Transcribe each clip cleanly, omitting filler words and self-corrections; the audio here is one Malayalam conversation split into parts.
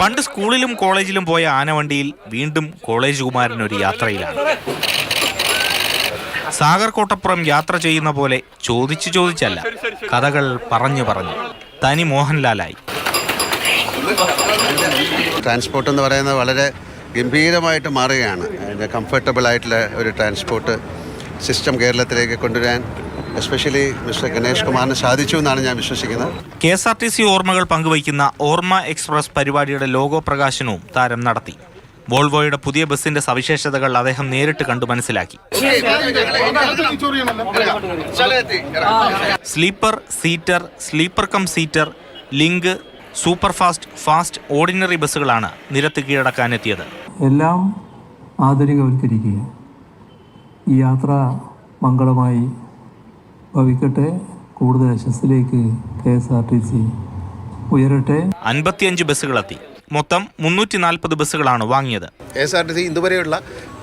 പണ്ട് സ്കൂളിലും കോളേജിലും പോയ ആനവണ്ടിയിൽ വീണ്ടും കോളേജ് കുമാരനൊരു യാത്രയിലാണ്. സാഗർ കോട്ടപ്പുറം യാത്ര ചെയ്യുന്ന പോലെ ചോദിച്ചല്ല, കഥകൾ പറഞ്ഞു തനി മോഹൻലാലായി. ട്രാൻസ്പോർട്ട് എന്ന് പറയുന്നത് വളരെ ഗംഭീരമായിട്ട് മാറുകയാണ്. അതിൻ്റെ കംഫർട്ടബിൾ ആയിട്ടുള്ള ഒരു ട്രാൻസ്പോർട്ട് സിസ്റ്റം കേരളത്തിലേക്ക് കൊണ്ടുവരാൻ എസ്പെഷ്യലി മിസ്റ്റർ ഗണേഷ് കുമാറിന് സാധിച്ചു എന്നാണ് ഞാൻ വിശ്വസിക്കുന്നത്. KSRTC ഓർമ്മകൾ പങ്കുവയ്ക്കുന്ന ഓർമ്മ എക്സ്പ്രസ് പരിപാടിയുടെ ലോഗോ പ്രകാശനവും താരം നടത്തി. വോൾവോയുടെ പുതിയ ബസിന്റെ സവിശേഷതകൾ അദ്ദേഹം നേരിട്ട് കണ്ടു മനസ്സിലാക്കി. Sleeper, seater, sleeper cum seater, link, super fast, ordinary ബസ്സുകളാണ് നിരത്ത് കീഴടക്കാനെത്തിയത്. എല്ലാം ആധുനികവൽക്കരിക്കുക. ഈ യാത്ര മംഗളമായി ഭവിക്കട്ടെ. കൂടുതൽ യശസ്സിലേക്ക് KSRTC ഉയരട്ടെ. 55 ബസ്സുകളെത്തി. മൊത്തം 340 ബസ്സുകളാണ് വാങ്ങിയത്. KSRTC ഇതുവരെയുള്ള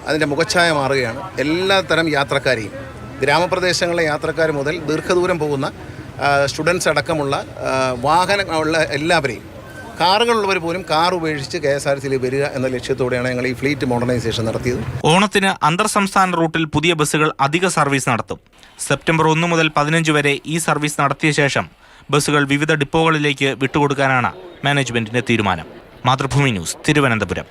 അതിൻ്റെ മുഖച്ഛായ മാറുകയാണ്. എല്ലാ തരം യാത്രക്കാരെയും, ഗ്രാമപ്രദേശങ്ങളിലെ യാത്രക്കാർ മുതൽ ദീർഘദൂരം പോകുന്ന സ്റ്റുഡൻസ് അടക്കമുള്ള വാഹനങ്ങളുള്ള എല്ലാവരെയും, കാറുകളുള്ളവർ പോലും കാർ ഉപേക്ഷിച്ച് KSRTCയിൽ വരിക എന്ന ലക്ഷ്യത്തോടെയാണ് ഞങ്ങൾ ഈ ഫ്ലീറ്റ് മോഡേണൈസേഷൻ നടത്തിയത്. ഓണത്തിന് അന്തർ സംസ്ഥാന റൂട്ടിൽ പുതിയ ബസ്സുകൾ അധിക സർവീസ് നടത്തും. സെപ്റ്റംബർ 1 മുതൽ 15 വരെ ഈ സർവീസ് നടത്തിയ ശേഷം ബസ്സുകൾ വിവിധ ഡിപ്പോകളിലേക്ക് വിട്ടുകൊടുക്കാനാണ് മാനേജ്മെന്റിന്റെ തീരുമാനം. മാതൃഭൂമി ന്യൂസ്, തിരുവനന്തപുരം.